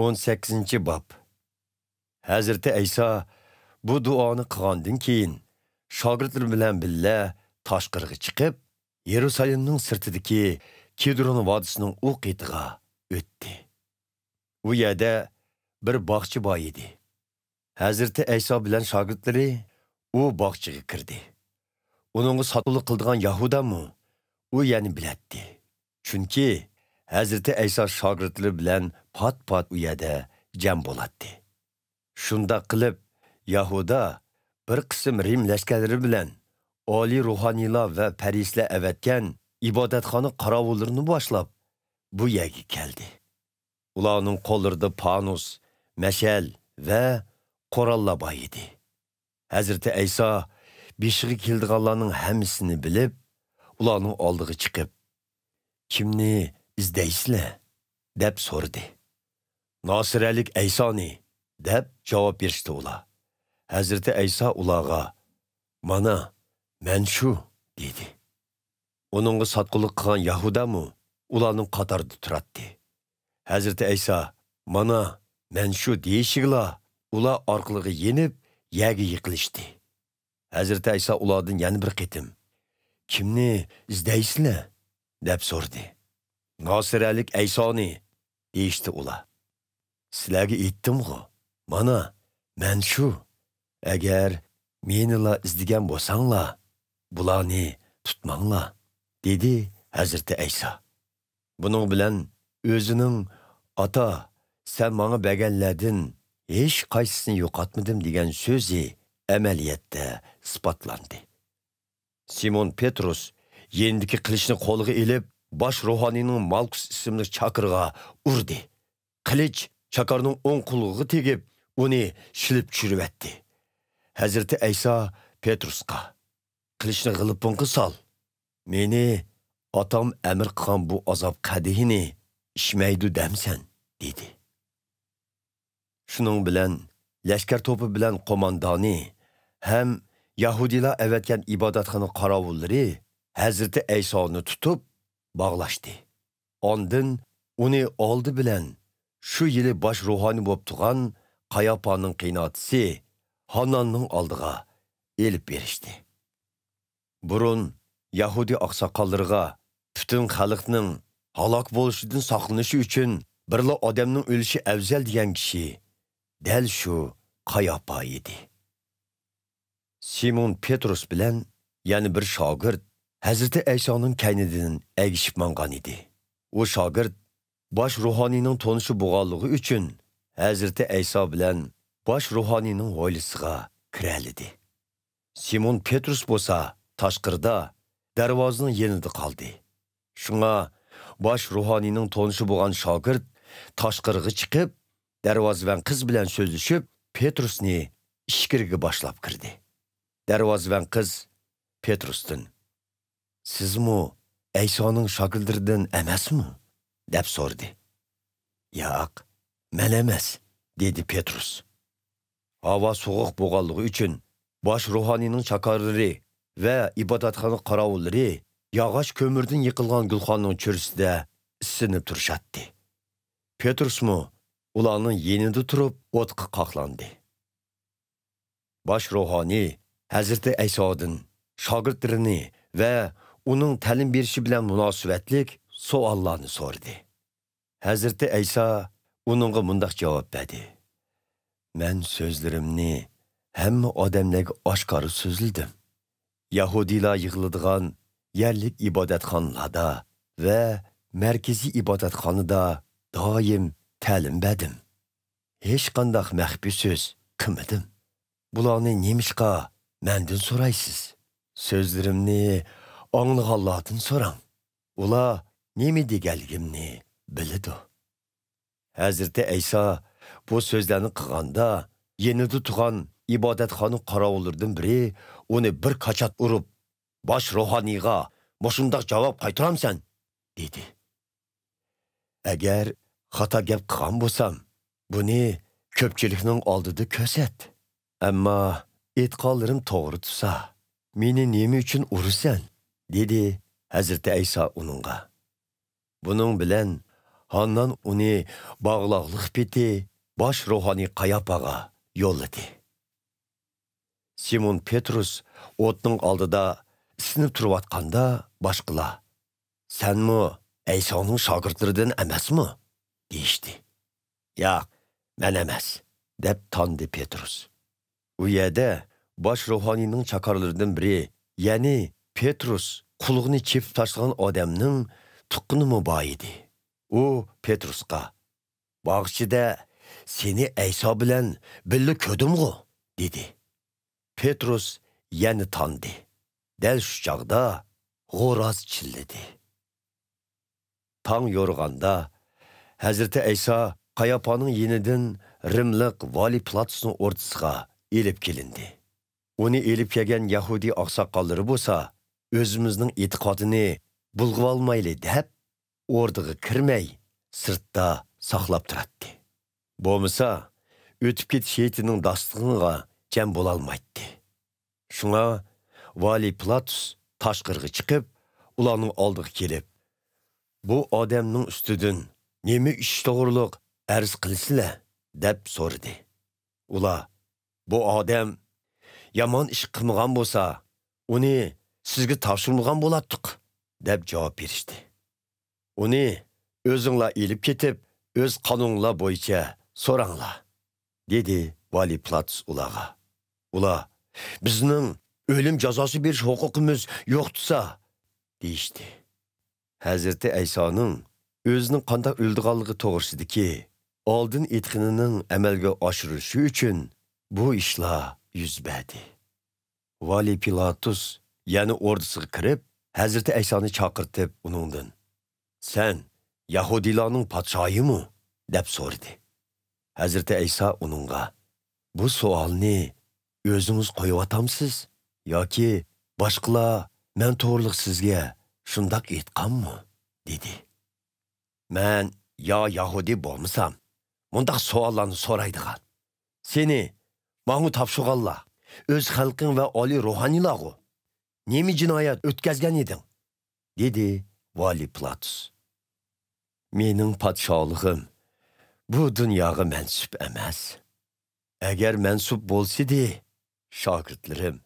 18 bab. Hazreti İsa bu duanı qilgandan keyin shogirdlar bilan billa tashqariga chiqib, Yerusalimning sirtidagi Kidron vodisining u qetiga o'tdi. U yerda bir bog'chi bor edi. Hazreti İsa bilan shogirdlari u bog'chiga kirdi. Uningga sotuvlik qildigan Yahudamu u yani bilatdi. Chunki Hazreti İsa shogirdlari bilan pat-pat u yerda jam bo'ladi. Shunda qilib Yahuda bir qism Rim lashkarlari bilan oliy ruhoniylar va farislar avatgan ibodatxona qorovullarini boshlab bu yerga keldi. Ularning qo'llarida panus, mashal va qurollar bor edi. Hazreti İsa beshiga keldiganlarning hammasini bilib, ularning oldiga chiqib, "Kimni izdaysizlar?" deb so'radi. "Nasiralik İsa'ni" deb javob berishdi ular. Hazreti İsa ularga, "Mana, men shu" dedi. Onunga sotqinlik qilgan Yahudamu ularning qatorida turadi. Hazreti İsa, "Mana, men shu" deyishigla ular orqaliga yenib, yerga yiqilishdi. Hazreti İsa ulardan yana bir qitim, "Kimni izdaysizlar?" deb so'radi. "Nasiralik İsa'ni" deyishdi ular. "Sizlarga aytdim-ku, mana, men shu. Agar menila izdigan bo'lsanglar, bularni tutmanglar" dedi Hazreti İsa. Bunun bilan o'zining "Ata, sen bana berganlardan hech qaysisini yo'qotmadim" degan so'zi amaliyotda isbotlandı. Simon Petrus yendiki qilichni qo'liga ilib, bosh ruhoniyning Malkus ismli chaqirga urdi. Qilich chakarning o'ng qulog'iga tegib, uni shilib tushiribdi. Hazreti İsa Petrusga, "Qilichni g'ilibonga sol. Meni otam amr qilgan bu azob qadihini ishmaydi damsan" dedi. Shuning bilan lashkar to'pi bilan qo'mondoni ham Yahudilar avatgan ibodatxona qorovullari Hazreti İsa'ni tutib bog'lashdi. Ondan uni oldi bilan shu yili bosh ruhoniy bo'lib turgan Qayopaning qiynotisi Hananning oldiga elib berishdi. Burun Yahudi oqsoqollariga butun xalqning halok bo'lishidan saqlanishi uchun birla odamning o'lishi afzal degan kishi dal shu Qayopa edi. Simon Petrus bilan yana bir shogird Hazreti İsa'ning kaynidan egishib mangan edi. U shogird bosh ruhoniyning tonishi bo'lganligi uchun Hazreti İsa bilan bosh ruhoniyning hovlisiga kiralidi. Simon Petrus bo'lsa tashqirida darvozaning yanida qoldi. Shunga bosh ruhoniyning tonishi bo'lgan shogird tashqariga chiqib, darvozavan qiz bilan so'zlashib, Petrusni ishkiriga boshlab kirdi. Darvozavan qiz Petrusdan, "Sizmi İsa'ning shogirdlaridan emasmi?" deb so'radi. "Yo'q, men emas" dedi Petrus. Havo sovuq bo'lganligi uchun bosh ruhoniyning chakorlari va ibodatxona qorovullari yog'och ko'mirdan yiqilgan gulxonning cho'risida isinib turishadi. Petrusmu ularning yenida turib o'tqa qoqlandi. Bosh ruhoniy Hazreti İsa'dan shogirdlarini va uning ta'lim berishi bilan munosabatlik savollarni so'radi. Hazreti İsa uningga mundaq javob berdi: "Men so'zlarimni hamma odamlarga oshkora so'zladim. Yahudilar yig'iladigan yerlik ibodatxonalarda va markaziy ibodatxonada doim ta'lim berdim. Hech qanday maxfiy so'z qilmadim. Bularni nemishqa mendan so'raysiz? So'zlarimni anglaganlardan so'rang. Ular nima deganligimni biladi." Hazreti İsa bu so'zlarni qilganda, yenida turgan ibodatxona qorovullaridan biri uni bir qachat urib, "Bosh ruhoniyga mushundaq javob qaytaramsan" dedi. "Agar xato gap qilgan bo'lsam, buni ko'pchilikning oldida ko'rsat. Ammo e'tiqodlarim to'g'ri tursa, meni nima uchun urasan?" dedi Hazreti İsa uningga. Bunun bilan Handan uni bağlaqlıq peti baş ruhani Qayapağa yolladı. Simon Petrus otning oldida isinib turayotganda boshqalar "Senmi Aysoning shogirdlaridan emasmi?" deyishdi. "Yo'q, men emas", deb tandi Petrus. U yerda bosh ruhoniyning chakorlaridan biri, ya'ni Petrus qulug'ini chepib tashlagan odamning tuqqini bor edi. U Petrusga "Bog'chida seni Ayso bilan birga ko'rdimg'u", dedi. Petrus yana tandi. Dal shu chog'da g'o'roz chilladi. Tong yo'rg'anda Hazreti Ayso Qayapaning yenidan Rimliq vali Pilatusning o'rtasiga elib kelindi. Uni elib kelgan Yahudi oqsoqollari bo'lsa, o'zimizning e'tiqodini bulg'ib olmayli deb, o'rdiga kirmay, sirtda saqlab turadi. Bo'lmasa, o'tib ketish heytining dastig'iga jam bo'lolmaydi. Shunga vali Pilatus tashqariga chiqib, ularning oldiga kelib, "Bu odamning ustidan nima ish to'g'riliq arz qilsizlar?" deb so'radi. Ular, "Bu odam yomon ish qilmagan bo'lsa, uni sizga topshirmagan bo'lardik", deb javob berishdi. "Uni o'zinglar elib ketib, o'z qonunlar bo'yicha so'ranglar", dedi vali Pilatus ularga. Ular, "Bizning o'lim jazosi berish huquqimiz yo'qsa", deyishdi. Hazreti Aysoning o'zining qanday o'ldiganligi to'g'risidagi oldin aytganining amalga oshirilishi uchun bu ishlar yuz berdi. Vali Pilatus yana ordisiga kirib, Hazreti Aysoni chaqirtib uningdan, "Sen Yahudilarning podshoyimi?" deb so'radi. Hazreti Ayso uningga, "Bu savolni o'zingiz qo'yayotamsiz yoki boshqalar men to'g'riliq sizga shundoq aytganmi?" dedi. "Men yo Yahudi bo'lmasam, bundaq savollarni so'raydigan. Seni ma'nu topshirganlar o'z xalqing va oliy ruhoniylarga nima jinoyat o'tkazgan eding?" dedi vali Pilatus. "Mening podshohligim bu dunyoga mansub emas. Agar mansub bo'lsidi, shogirdlarim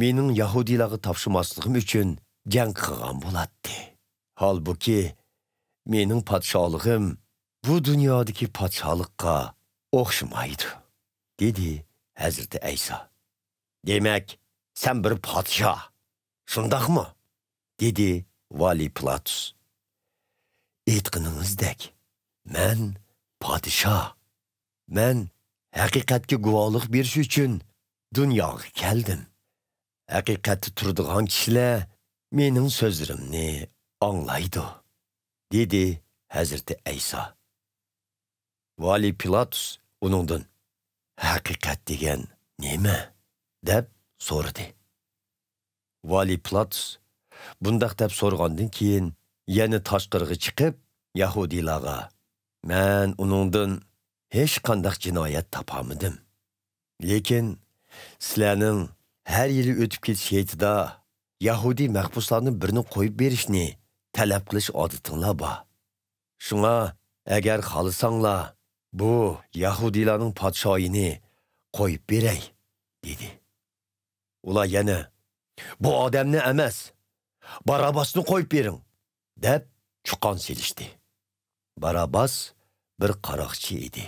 mening Yahudilarga topshirmasligim uchun jang qilgan bo'lardi. Holbuki mening podshohligim bu dunyodagi podshohlikqa o'xshamaydi", dedi Hazreti Ayso. "Demak, sen bir podshoh, shundaqmi?" dedi vali Pilatus. "Aytganingizdek, men podshoh. Men haqiqatga guvohlik berish uchun dunyoga keldim. Haqiqatda turadigan kishilar mening so'zlarimni anglaydi", dedi Hazreti Ayso. Vali Pilatus uningdan, "Haqiqat degan nima?" deb so'radi. Vali Pilatus bundaq deb so'rgandan keyin yana tashqariga chiqib, Yahudilarga, "Men uningdan hech qanday jinoyat topamadim. Lekin sizlarning har yili o'tib ketish heytida Yahudi mahbuslarni birini qo'yib berishni talab qilish odatinglar bor. Shunga agar xohlasanglar, bu Yahudilarning podshoyini qo'yib beray", dedi. Ular yana, "Bu odamni emas, Barabasni qo'yib bering", deb chuqon selishdi. Barabas bir qaroqchi edi.